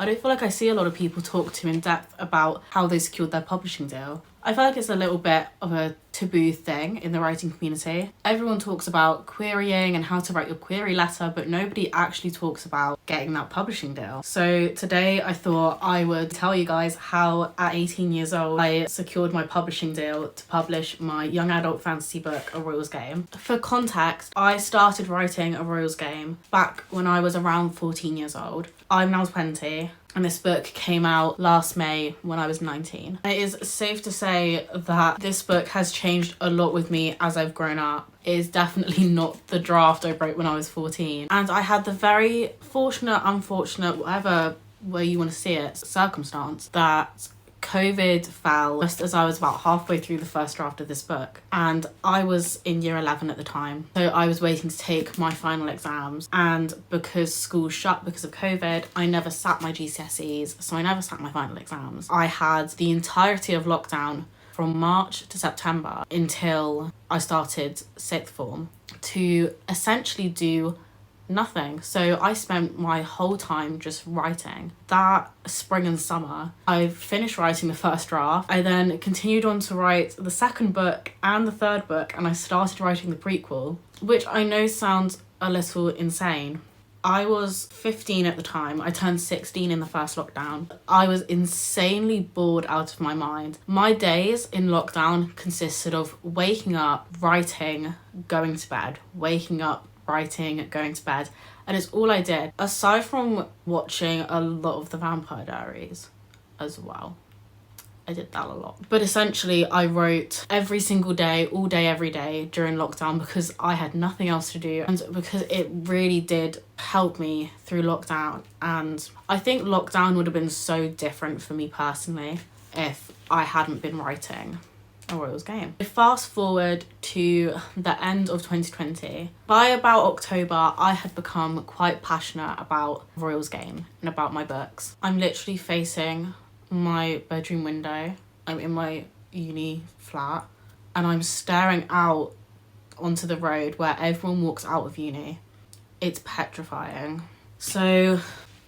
I don't feel like I see a lot of people talk to in depth about how they secured their publishing deal. I feel like it's a little bit of a taboo thing in the writing community. Everyone talks about querying and how to write your query letter, but nobody actually talks about getting that publishing deal. So today I thought I would tell you guys how at 18 years old I secured my publishing deal to publish my young adult fantasy book, A Royals Game. For context, I started writing A Royals Game back when I was around 14 years old. I'm now 20. And this book came out last May when I was 19. It is safe to say that this book has changed a lot with me as I've grown up. It is definitely not the draft I wrote when I was 14. And I had the very fortunate, unfortunate, whatever way you want to see it, circumstance that COVID fell just as I was about halfway through the first draft of this book, and I was in year 11 at the time, so I was waiting to take my final exams, and because school shut because of COVID, I never sat my GCSEs, so I never sat my final exams. I had the entirety of lockdown from March to September until I started sixth form to essentially do nothing. So I spent my whole time just writing. That spring and summer, I finished writing the first draft. I then continued on to write the second book and the third book, and I started writing the prequel, which I know sounds a little insane. I was 15 at the time. I turned 16 in the first lockdown. I was insanely bored out of my mind. My days in lockdown consisted of waking up, writing, going to bed, waking up, writing, going to bed, and it's all I did, aside from watching a lot of the Vampire Diaries as well. I did that a lot. But essentially I wrote every single day, all day, every day during lockdown because I had nothing else to do, and because it really did help me through lockdown. And I think lockdown would have been so different for me personally if I hadn't been writing A Royals Game. Fast forward to the end of 2020. By about October, I had become quite passionate about Royals Game and about my books. I'm literally facing my bedroom window. I'm in my uni flat and I'm staring out onto the road where everyone walks out of uni. It's petrifying. So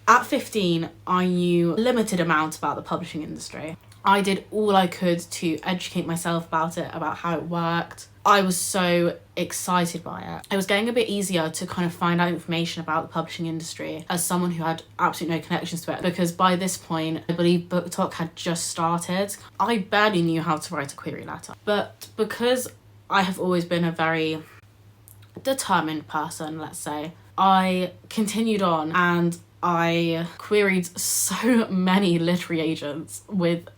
at 15, I knew a limited amount about the publishing industry. I did all I could to educate myself about it, about how it worked. I was so excited by it. It was getting a bit easier to kind of find out information about the publishing industry as someone who had absolutely no connections to it, because by this point, I believe BookTok had just started. I barely knew how to write a query letter. But because I have always been a very determined person, let's say, I continued on and I queried so many literary agents with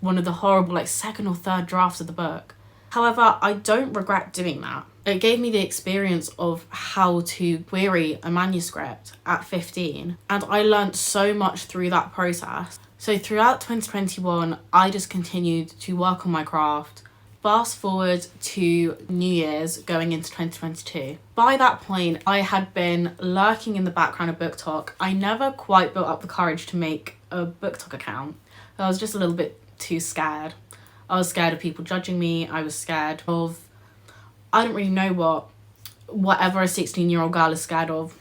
one of the horrible second or third drafts of the book. However, I don't regret doing that. It gave me the experience of how to query a manuscript at 15, and I learnt so much through that process. So throughout 2021, I just continued to work on my craft. Fast forward to New Year's going into 2022. By that point, I had been lurking in the background of BookTok. I never quite built up the courage to make a BookTok account. I was just a little bit too scared. I was scared of people judging me. I was scared of, I don't really know whatever a 16-year-old girl is scared of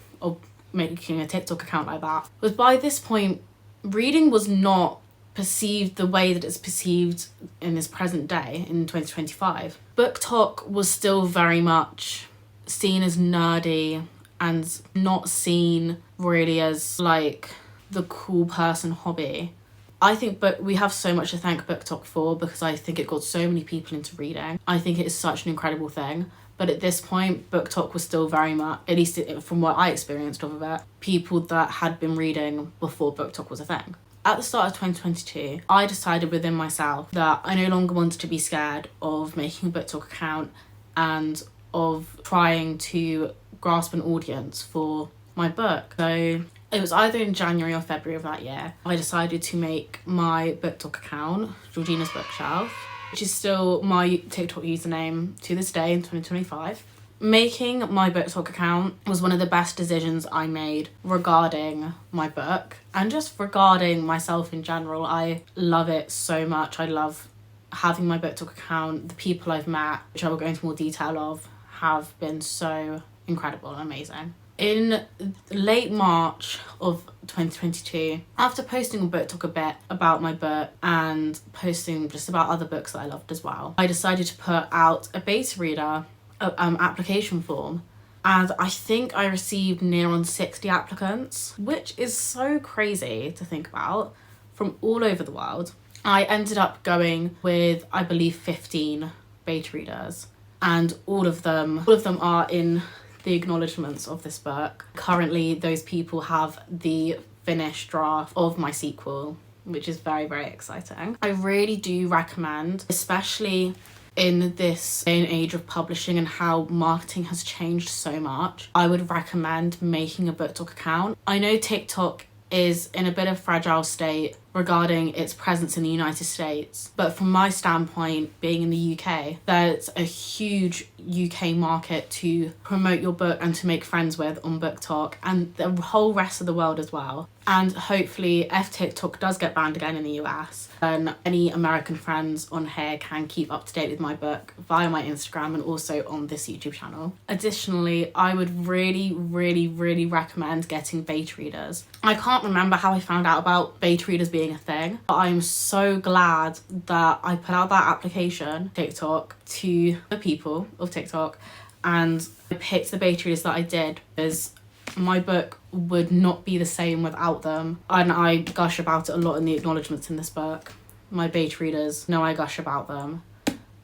making a TikTok account like that. But by this point, reading was not perceived the way that it's perceived in this present day in 2025. BookTok was still very much seen as nerdy and not seen really as the cool person hobby. I think we have so much to thank BookTok for, because I think it got so many people into reading. I think it is such an incredible thing. But at this point, BookTok was still very much, at least from what I experienced of it, people that had been reading before BookTok was a thing. At the start of 2022, I decided within myself that I no longer wanted to be scared of making a BookTok account and of trying to grasp an audience for my book. So it was either in January or February of that year, I decided to make my BookTok account, Georgina's Bookshelf, which is still my TikTok username to this day in 2025. Making my BookTok account was one of the best decisions I made regarding my book and just regarding myself in general. I love it so much. I love having my BookTok account. The people I've met, which I will go into more detail of, have been so incredible and amazing. In late March of 2022, after posting on BookTok a bit about my book and posting just about other books that I loved as well, I decided to put out a beta reader application form. And I think I received near on 60 applicants, which is so crazy to think about, from all over the world. I ended up going with, I believe, 15 beta readers, and all of them are in the acknowledgements of this book. Currently, those people have the finished draft of my sequel, which is very, very exciting. I really do recommend, especially in this day and age of publishing and how marketing has changed so much, I would recommend making a BookTok account. I know TikTok is in a bit of fragile state regarding its presence in the United States, but from my standpoint, being in the UK, there's a huge UK market to promote your book and to make friends with on BookTok, and the whole rest of the world as well. And hopefully, if TikTok does get banned again in the US, then any American friends on here can keep up to date with my book via my Instagram and also on this YouTube channel. Additionally, I would really, really, really recommend getting beta readers. I can't remember how I found out about beta readers being a thing, but I'm so glad that I put out that application, TikTok, to the people of TikTok, and I picked the beta readers that I did because my book would not be the same without them. And I gush about it a lot in the acknowledgements in this book. My beta readers know I gush about them.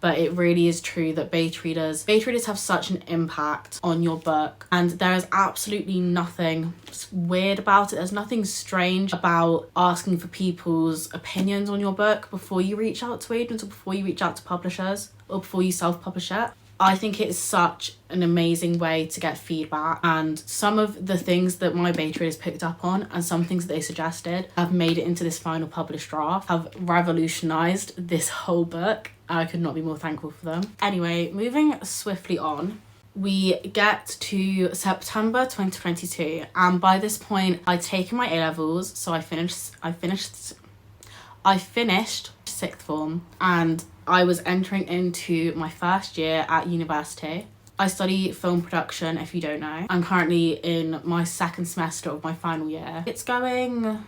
But it really is true that beta readers have such an impact on your book, and there is absolutely nothing weird about it. There's nothing strange about asking for people's opinions on your book before you reach out to agents or before you reach out to publishers or before you self-publish it. I think it's such an amazing way to get feedback, and some of the things that my beta readers picked up on and some things that they suggested have made it into this final published draft, have revolutionised this whole book. I could not be more thankful for them. Anyway, moving swiftly on, we get to September 2022, and by this point I'd taken my A-levels, so I finished sixth form, and I was entering into my first year at university. I study film production, if you don't know. I'm currently in my second semester of my final year. It's going,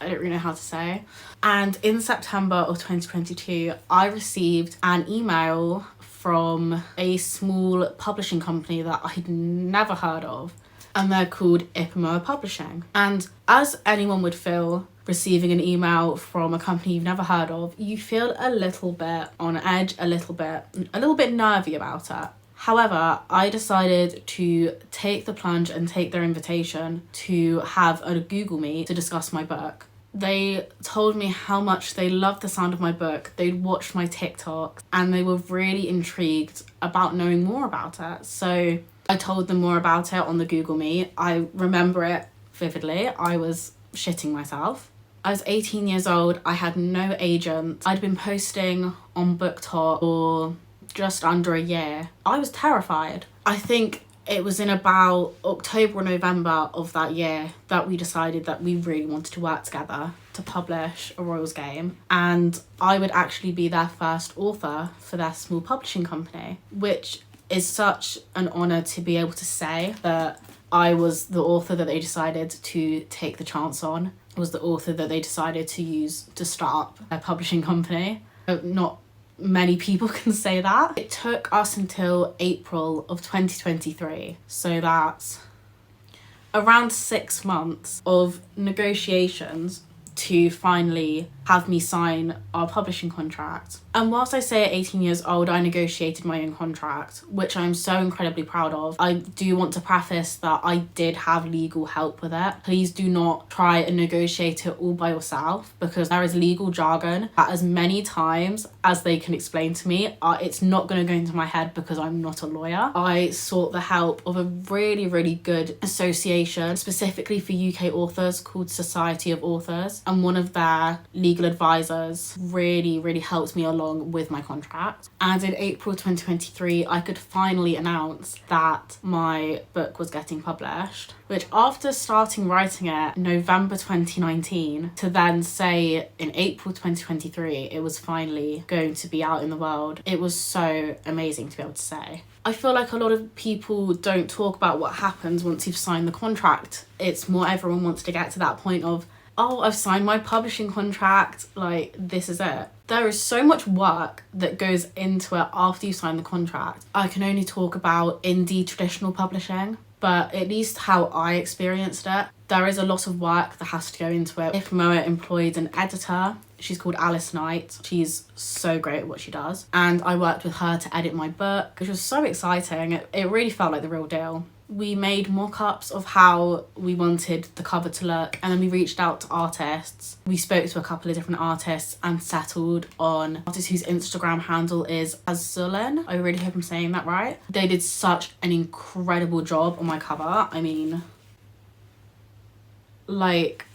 I don't really know how to say. And in September of 2022, I received an email from a small publishing company that I'd never heard of, and they're called Ipamoa Publishing. And as anyone would feel receiving an email from a company you've never heard of, you feel a little bit on edge, a little bit nervy about it. However, I decided to take the plunge and take their invitation to have a Google Meet to discuss my book. They told me how much they loved the sound of my book, they'd watched my TikToks, and they were really intrigued about knowing more about it. So I told them more about it on the Google Meet. I remember it vividly. I was shitting myself. I was 18 years old. I had no agent. I'd been posting on BookTok for just under a year. I was terrified. I think it was in about October or November of that year that we decided that we really wanted to work together to publish a Royals game, and I would actually be their first author for their small publishing company, which is such an honour to be able to say that I was the author that they decided to take the chance on, was the author that they decided to use to start up their publishing company. Not many people can say that. It took us until April of 2023, so that's around 6 months of negotiations to finally have me sign our publishing contract. And whilst I say at 18 years old I negotiated my own contract, which I'm so incredibly proud of, I do want to preface that I did have legal help with it. Please do not try and negotiate it all by yourself, because there is legal jargon that as many times as they can explain to me, it's not going to go into my head because I'm not a lawyer. I sought the help of a really, really good association specifically for UK authors called Society of Authors, and and one of their legal advisors really helped me along with my contract. And in April 2023, I could finally announce that my book was getting published, which after starting writing it in November 2019 to then say in April 2023 it was finally going to be out in the world, it was so amazing to be able to say. I feel like a lot of people don't talk about what happens once you've signed the contract. It's more everyone wants to get to that point of, oh, I've signed my publishing contract, like, this is it. There is so much work that goes into it after you sign the contract. I can only talk about indie traditional publishing, but at least how I experienced it, there is a lot of work that has to go into it. If Moa employed an editor, she's called Alice Knight. She's so great at what she does. And I worked with her to edit my book, which was so exciting. It really felt like the real deal. We made mock-ups of how we wanted the cover to look, and then we reached out to artists. We spoke to a couple of different artists and settled on artists whose Instagram handle is Azulin. I really hope I'm saying that right. They did such an incredible job on my cover. I mean, like,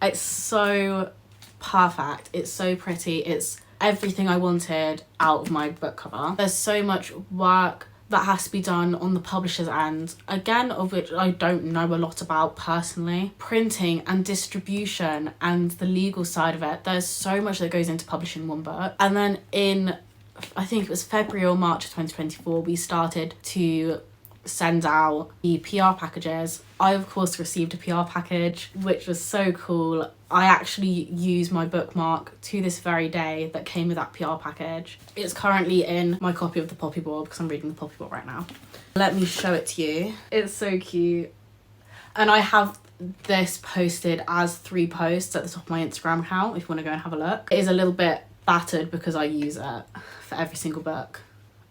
it's so perfect. It's so pretty. It's everything I wanted out of my book cover. There's so much work that has to be done on the publisher's end, again, of which I don't know a lot about personally. Printing and distribution and the legal side of it, there's so much that goes into publishing one book. And then in, I think it was February or March of 2024, we started to send out the PR packages. I of course received a PR package, which was so cool. I actually use my bookmark to this very day that came with that PR package. It's currently in my copy of the Poppy Board because I'm reading the Poppy Board right now. Let me show it to you. It's so cute. And I have this posted as 3 posts at the top of my Instagram account if you want to go and have a look. It is a little bit battered because I use it for every single book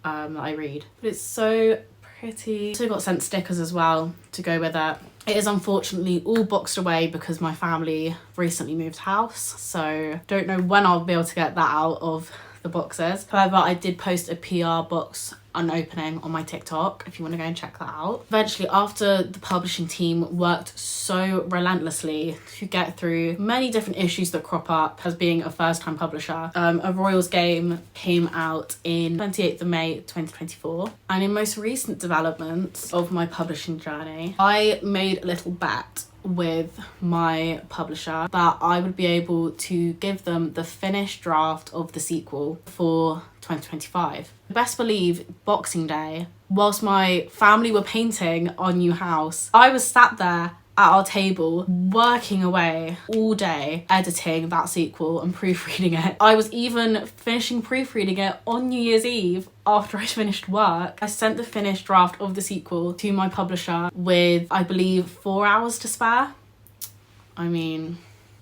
that I read. But it's so pretty. Also got sent stickers as well to go with it. It is unfortunately all boxed away because my family recently moved house, so don't know when I'll be able to get that out of the boxes. However, I did post a PR box unopening on my TikTok if you want to go and check that out. Eventually, after the publishing team worked so relentlessly to get through many different issues that crop up as being a first-time publisher, A Royals Game came out in 28th of May 2024. And in most recent developments of my publishing journey, I made a little bet with my publisher that I would be able to give them the finished draft of the sequel for 2025. Best believe Boxing Day, whilst my family were painting our new house, I was sat there at our table working away all day editing that sequel and proofreading it. I was even finishing proofreading it on New Year's Eve after I finished work. I sent the finished draft of the sequel to my publisher with, I believe, 4 hours to spare. I mean,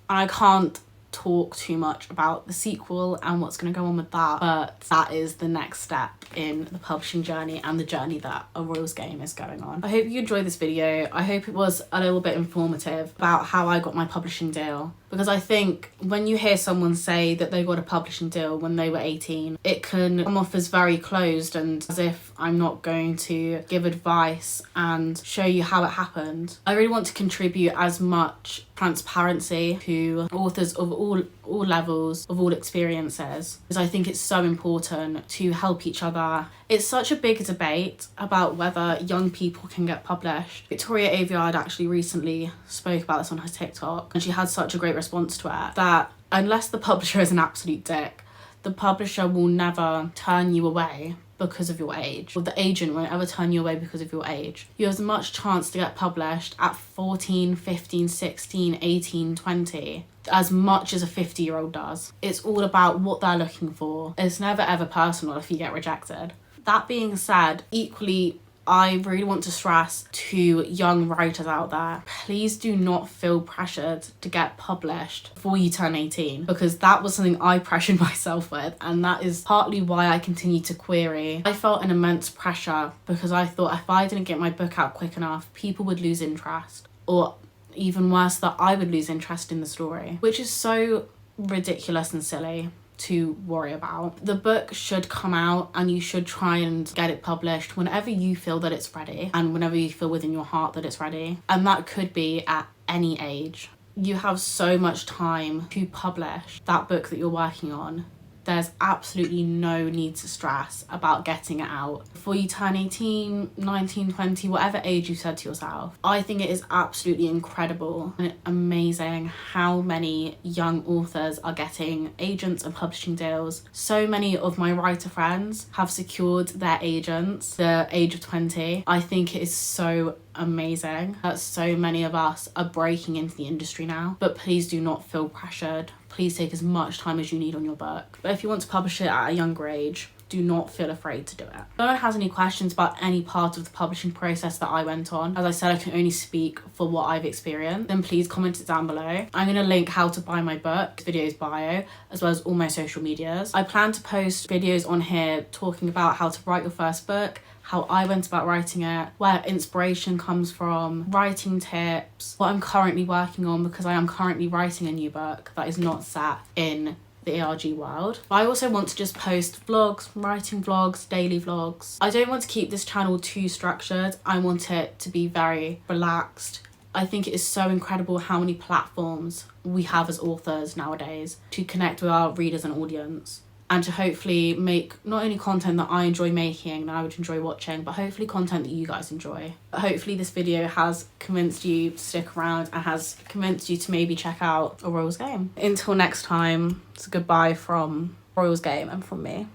I can't talk too much about the sequel and what's going to go on with that, but that is the next step in the publishing journey and the journey that A Royals Game is going on. I hope you enjoyed this video. I hope it was a little bit informative about how I got my publishing deal, because I think when you hear someone say that they got a publishing deal when they were 18, it can come off as very closed and as if I'm not going to give advice and show you how it happened. I really want to contribute as much transparency to authors of all levels, of all experiences, because I think it's so important to help each other. It's such a big debate about whether young people can get published. Victoria Aveyard actually recently spoke about this on her TikTok, and she had such a great response to it, that unless the publisher is an absolute dick, the publisher will never turn you away because of your age, or the agent won't ever turn you away because of your age. You have as much chance to get published at 14, 15, 16, 18, 20 as much as a 50-year-old does. It's all about what they're looking for. It's never ever personal if you get rejected. That being said, equally, I really want to stress to young writers out there, please do not feel pressured to get published before you turn 18, because that was something I pressured myself with, and that is partly why I continue to query. I felt an immense pressure because I thought if I didn't get my book out quick enough, people would lose interest, or even worse, that I would lose interest in the story, which is so ridiculous and silly to worry about. The book should come out and you should try and get it published whenever you feel that it's ready and whenever you feel within your heart that it's ready. And that could be at any age. You have so much time to publish that book that you're working on. There's absolutely no need to stress about getting it out before you turn 18, 19, 20, whatever age you said to yourself. I think it is absolutely incredible and amazing how many young authors are getting agents and publishing deals. So many of my writer friends have secured their agents at the age of 20. I think it is so amazing that so many of us are breaking into the industry now, but please do not feel pressured. Please take as much time as you need on your book. But if you want to publish it at a younger age, do not feel afraid to do it. If no one has any questions about any part of the publishing process that I went on, as I said, I can only speak for what I've experienced, then please comment it down below. I'm going to link how to buy my book, video's bio, as well as all my social medias. I plan to post videos on here talking about how to write your first book, how I went about writing it, where inspiration comes from, writing tips, what I'm currently working on, because I am currently writing a new book that is not set in the ARG world. But I also want to just post vlogs, writing vlogs, daily vlogs. I don't want to keep this channel too structured. I want it to be very relaxed. I think it is so incredible how many platforms we have as authors nowadays to connect with our readers and audience, and to hopefully make not only content that I enjoy making and I would enjoy watching, but hopefully content that you guys enjoy. Hopefully this video has convinced you to stick around and has convinced you to maybe check out a Royals game. Until next time, it's a goodbye from Royals game and from me.